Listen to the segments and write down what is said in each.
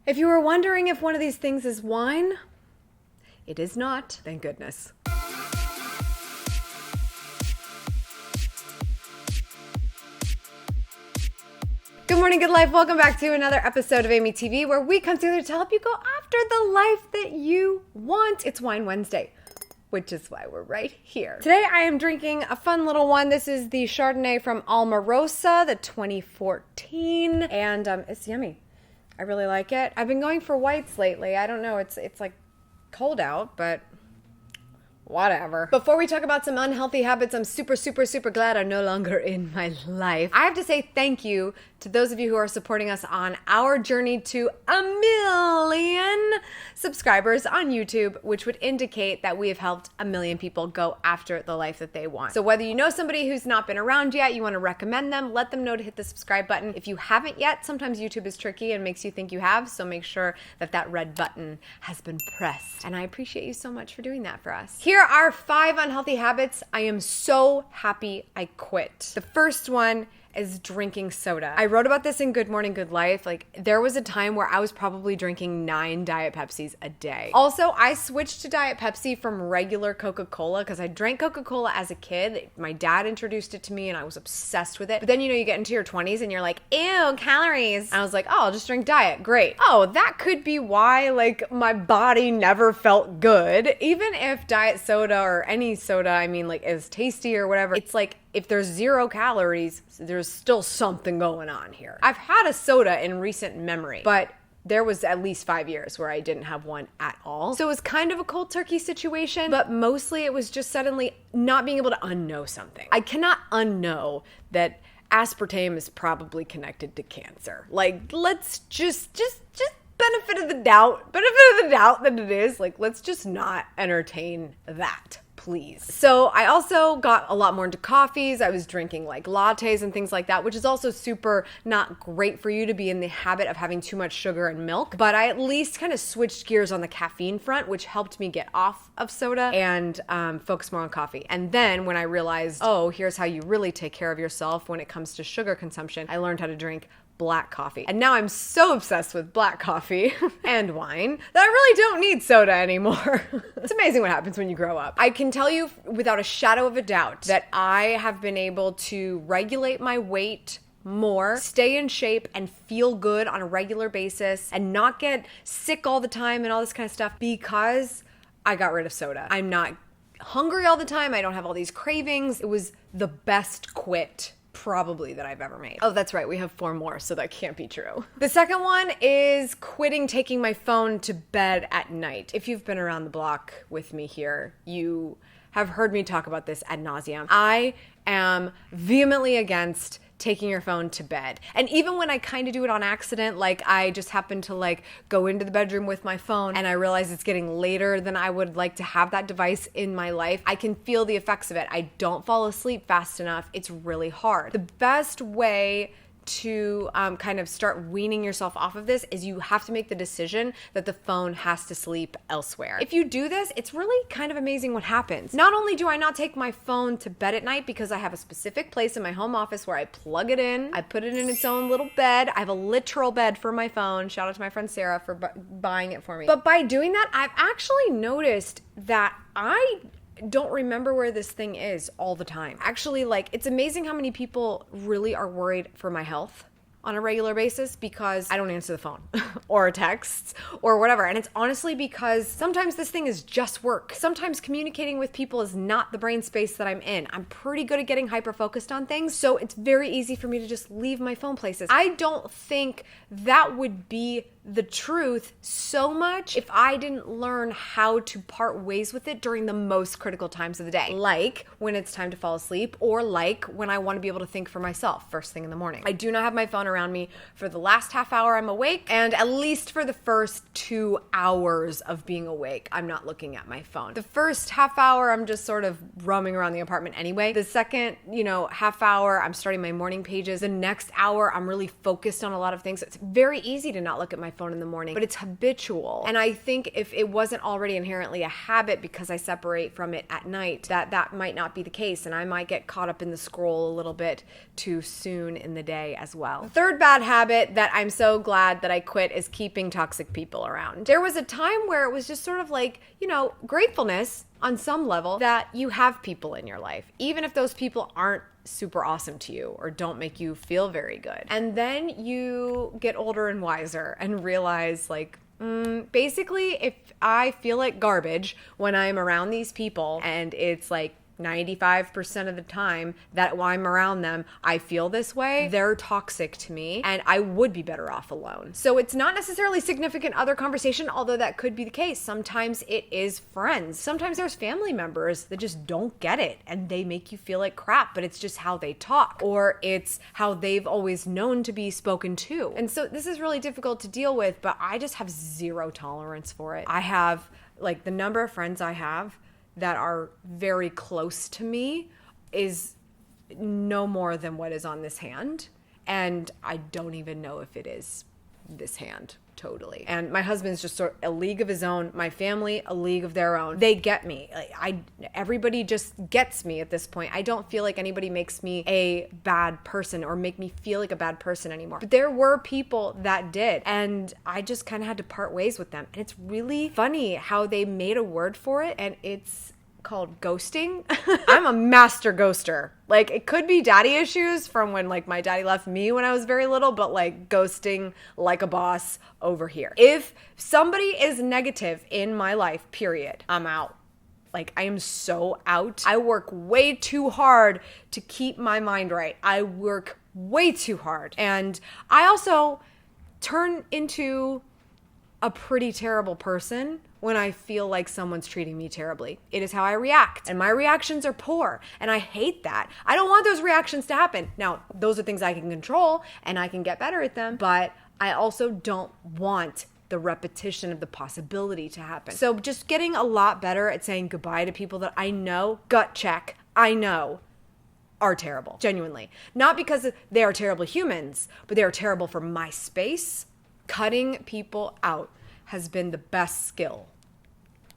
If you were wondering if one of these things is wine, it is not, thank goodness. Good morning, good life. Welcome back to another episode of Amy TV, where we come together to help you go after the life that you want. It's Wine Wednesday, which is why we're right here. Today I am drinking a fun little one. This is the Chardonnay from Almarosa, the 2014, and it's yummy. I really like it. I've been going for whites lately. I don't know, it's like cold out, but whatever. Before we talk about some unhealthy habits I'm super glad are no longer in my life, I have to say thank you to those of you who are supporting us on our journey to 1 million subscribers on YouTube, which would indicate that we have helped 1 million people go after the life that they want. So whether you know somebody who's not been around yet, you want to recommend them, let them know to hit the subscribe button. If you haven't yet, sometimes YouTube is tricky and makes you think you have, so make sure that that red button has been pressed. And I appreciate you so much for doing that for us. Here are 5 unhealthy habits I am so happy I quit. The first one is drinking soda. I wrote about this in Good Morning, Good Life. Like, there was a time where I was probably drinking 9 Diet Pepsis a day. Also, I switched to Diet Pepsi from regular Coca-Cola because I drank Coca-Cola as a kid. My dad introduced it to me and I was obsessed with it. But then, you get into your 20s and you're like, ew, calories. And I was like, oh, I'll just drink Diet. Great. Oh, that could be why, my body never felt good. Even if diet soda or any soda, is tasty or whatever, it's like, if there's 0 calories, there's still something going on here. I've had a soda in recent memory, but there was at least 5 years where I didn't have one at all. So it was kind of a cold turkey situation, but mostly it was just suddenly not being able to unknow something. I cannot unknow that aspartame is probably connected to cancer. Let's just benefit of the doubt that it is. Let's just not entertain that, please. So I also got a lot more into coffees. I was drinking lattes and things like that, which is also super not great for you to be in the habit of having too much sugar and milk. But I at least kind of switched gears on the caffeine front, which helped me get off of soda and focus more on coffee. And then when I realized, oh, here's how you really take care of yourself when it comes to sugar consumption, I learned how to drink black coffee. And now I'm so obsessed with black coffee and wine that I really don't need soda anymore. It's amazing what happens when you grow up. I can tell you without a shadow of a doubt that I have been able to regulate my weight more, stay in shape, and feel good on a regular basis and not get sick all the time and all this kind of stuff because I got rid of soda. I'm not hungry all the time. I don't have all these cravings. It was the best quit probably that I've ever made. Oh, that's right. We have 4 more, so that can't be true. The second one is quitting taking my phone to bed at night. If you've been around the block with me here, you have heard me talk about this ad nauseum. I am vehemently against taking your phone to bed. And even when I kind of do it on accident, I just happen to go into the bedroom with my phone and I realize it's getting later than I would like to have that device in my life, I can feel the effects of it. I don't fall asleep fast enough. It's really hard. The best way to kind of start weaning yourself off of this is you have to make the decision that the phone has to sleep elsewhere. If you do this, it's really kind of amazing what happens. Not only do I not take my phone to bed at night because I have a specific place in my home office where I plug it in, I put it in its own little bed, I have a literal bed for my phone, shout out to my friend Sarah for buying it for me. But by doing that, I've actually noticed that I don't remember where this thing is all the time. Actually, it's amazing how many people really are worried for my health on a regular basis because I don't answer the phone or texts or whatever. And it's honestly because sometimes this thing is just work. Sometimes communicating with people is not the brain space that I'm in. I'm pretty good at getting hyper-focused on things, so it's very easy for me to just leave my phone places. I don't think that would be the truth so much if I didn't learn how to part ways with it during the most critical times of the day, like when it's time to fall asleep or when I want to be able to think for myself first thing in the morning. I do not have my phone around me for the last half hour I'm awake, and at least for the first 2 hours of being awake, I'm not looking at my phone. The first half hour, I'm just sort of roaming around the apartment anyway. The second, half hour, I'm starting my morning pages. The next hour, I'm really focused on a lot of things. It's very easy to not look at my phone in the morning, but it's habitual. And I think if it wasn't already inherently a habit because I separate from it at night, that might not be the case. And I might get caught up in the scroll a little bit too soon in the day as well. The third bad habit that I'm so glad that I quit is keeping toxic people around. There was a time where it was just sort of like, gratefulness on some level that you have people in your life, even if those people aren't super awesome to you or don't make you feel very good. And then you get older and wiser and realize basically if I feel like garbage when I'm around these people and it's like 95% of the time that while I'm around them, I feel this way, they're toxic to me and I would be better off alone. So it's not necessarily significant other conversation, although that could be the case. Sometimes it is friends. Sometimes there's family members that just don't get it and they make you feel like crap, but it's just how they talk or it's how they've always known to be spoken to. And so this is really difficult to deal with, but I just have zero tolerance for it. I have the number of friends I have that are very close to me is no more than what is on this hand. And I don't even know if it is this hand totally. And my husband's just sort of a league of his own. My family, a league of their own. They get me. Everybody just gets me at this point. I don't feel like anybody makes me a bad person or make me feel like a bad person anymore. But there were people that did. And I just kind of had to part ways with them. And it's really funny how they made a word for it. And it's called ghosting. I'm a master ghoster. It could be daddy issues from when my daddy left me when I was very little, but ghosting like a boss over here. If somebody is negative in my life, period, I'm out. I am so out. I work way too hard to keep my mind right. I work way too hard. And I also turn into a pretty terrible person when I feel like someone's treating me terribly. It is how I react. And my reactions are poor. And I hate that. I don't want those reactions to happen. Now, those are things I can control and I can get better at them. But I also don't want the repetition of the possibility to happen. So just getting a lot better at saying goodbye to people that I know, gut check, I know are terrible. Genuinely. Not because they are terrible humans, but they are terrible for my space. Cutting people out has been the best skill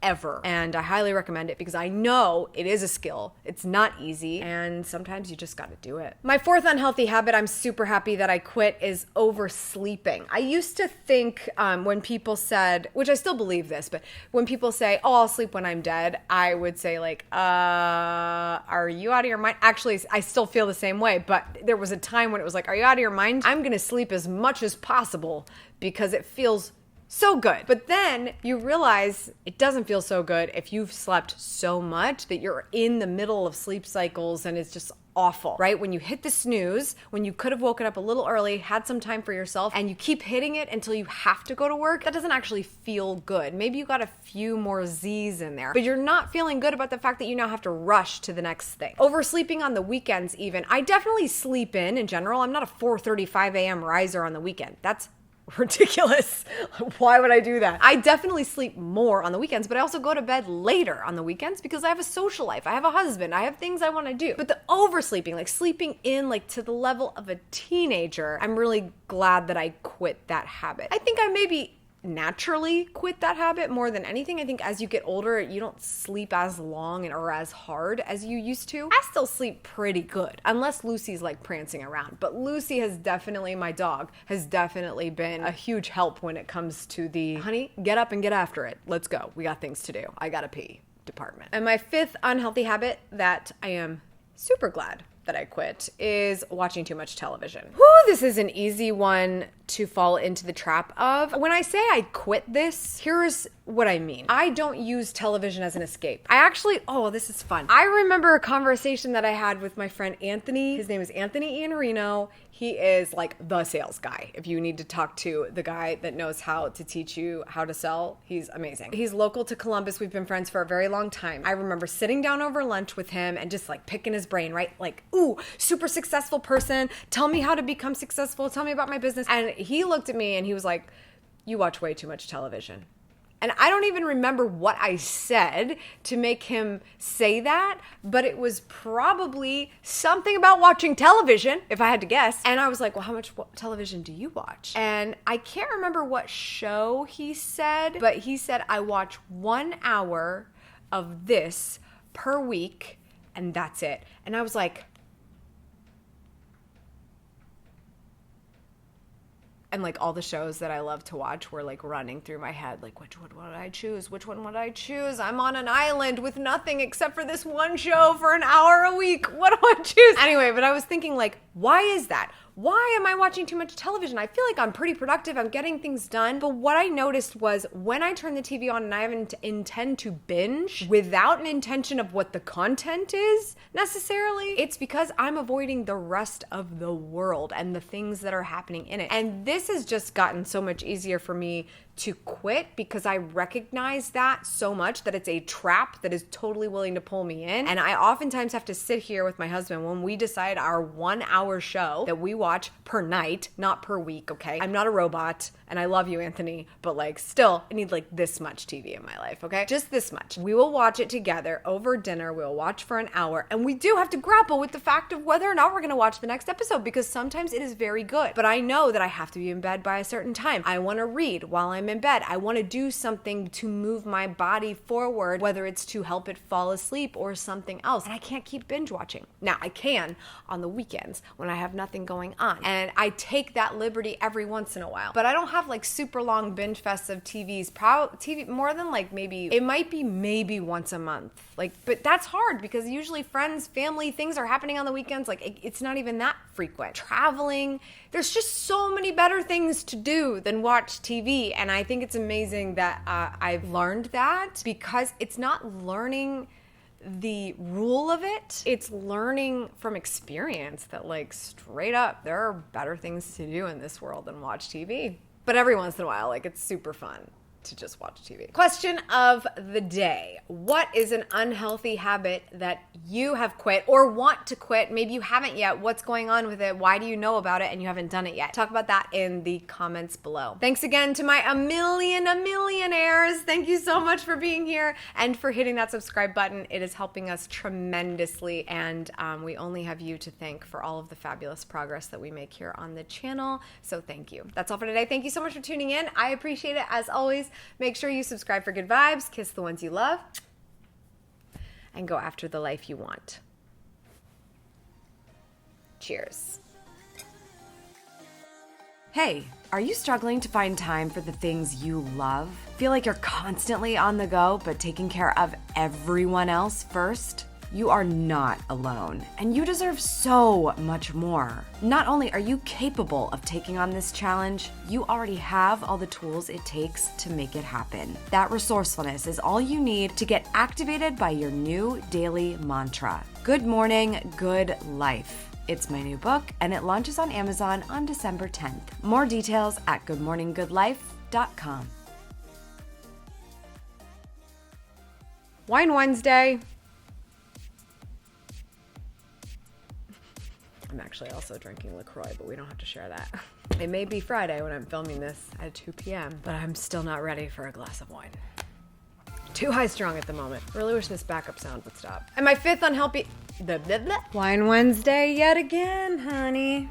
ever. And I highly recommend it because I know it is a skill. It's not easy. And sometimes you just got to do it. My fourth unhealthy habit I'm super happy that I quit is oversleeping. I used to think when people said, which I still believe this, but when people say, oh, I'll sleep when I'm dead, I would say are you out of your mind? Actually, I still feel the same way. But there was a time when it was are you out of your mind? I'm going to sleep as much as possible because it feels so good. But then you realize it doesn't feel so good if you've slept so much that you're in the middle of sleep cycles and it's just awful, right? When you hit the snooze, when you could have woken up a little early, had some time for yourself, and you keep hitting it until you have to go to work, that doesn't actually feel good. Maybe you got a few more Z's in there, but you're not feeling good about the fact that you now have to rush to the next thing. Oversleeping on the weekends even. I definitely sleep in general. I'm not a 4:35 a.m. riser on the weekend. That's ridiculous. Why would I do that? I definitely sleep more on the weekends, but I also go to bed later on the weekends because I have a social life. I have a husband. I have things I want to do. But the oversleeping, sleeping in to the level of a teenager, I'm really glad that I quit that habit. I think I maybe naturally quit that habit more than anything. I think as you get older, you don't sleep as long or as hard as you used to. I still sleep pretty good, unless Lucy's prancing around. But Lucy my dog, has definitely been a huge help when it comes to the, honey, get up and get after it. Let's go. We got things to do. I gotta pee department. And my fifth unhealthy habit that I am super glad that I quit is watching too much television. Whew, this is an easy one to fall into the trap of. When I say I quit this, here's what I mean. I don't use television as an escape. This is fun. I remember a conversation that I had with my friend Anthony. His name is Anthony Iannarino. He is the sales guy. If you need to talk to the guy that knows how to teach you how to sell, he's amazing. He's local to Columbus. We've been friends for a very long time. I remember sitting down over lunch with him and just picking his brain, right? Ooh, super successful person. Tell me how to become successful. Tell me about my business. And he looked at me and he was like, you watch way too much television. And I don't even remember what I said to make him say that, but it was probably something about watching television, if I had to guess. And I was like, well, how much television do you watch? And I can't remember what show he said, but he said, I watch 1 hour of this per week, and that's it. And I was like, and like all the shows that I love to watch were like running through my head, like which one would I choose? Which one would I choose? I'm on an island with nothing except for this one show for an hour a week. What do I choose? Anyway, but I was thinking like, why is that? Why am I watching too much television? I feel like I'm pretty productive. I'm getting things done. But what I noticed was when I turn the TV on and I intend to binge without an intention of what the content is necessarily, it's because I'm avoiding the rest of the world and the things that are happening in it. And this has just gotten so much easier for me to quit because I recognize that so much that it's a trap that is totally willing to pull me in. And I oftentimes have to sit here with my husband when we decide our 1 hour show that we watch per night, not per week, okay? I'm not a robot and I love you, Anthony, but like still, I need like this much TV in my life, okay? Just this much. We will watch it together over dinner. We'll watch for an hour and we do have to grapple with the fact of whether or not we're gonna watch the next episode because sometimes it is very good. But I know that I have to be in bed by a certain time. I wanna read while I'm in bed. I want to do something to move my body forward, whether it's to help it fall asleep or something else. And I can't keep binge watching. Now, I can on the weekends when I have nothing going on. And I take that liberty every once in a while. But I don't have like super long binge fests of TV more than like it might be maybe once a month. But that's hard because usually friends, family, things are happening on the weekends. It's not even that frequent. Traveling, there's just so many better things to do than watch TV. And I think it's amazing that I've learned that because it's not learning the rule of it. It's learning from experience that like straight up, there are better things to do in this world than watch TV. But every once in a while, it's super fun to just watch TV. Question of the day. What is an unhealthy habit that you have quit or want to quit? Maybe you haven't yet. What's going on with it? Why do you know about it and you haven't done it yet? Talk about that in the comments below. Thanks again to my a millionaires. Thank you so much for being here and for hitting that subscribe button. It is helping us tremendously and we only have you to thank for all of the fabulous progress that we make here on the channel. So thank you. That's all for today. Thank you so much for tuning in. I appreciate it as always. Make sure you subscribe for good vibes, kiss the ones you love, and go after the life you want. Cheers. Hey, are you struggling to find time for the things you love? Feel like you're constantly on the go, but taking care of everyone else first? You are not alone, and you deserve so much more. Not only are you capable of taking on this challenge, you already have all the tools it takes to make it happen. That resourcefulness is all you need to get activated by your new daily mantra. Good morning, good life. It's my new book, and it launches on Amazon on December 10th. More details at goodmorninggoodlife.com. Wine Wednesday. I'm actually also drinking LaCroix, but we don't have to share that. It may be Friday when I'm filming this at 2 p.m., but I'm still not ready for a glass of wine. Too high strung at the moment. I really wish this backup sound would stop. And my fifth unhealthy... Wine Wednesday yet again, honey.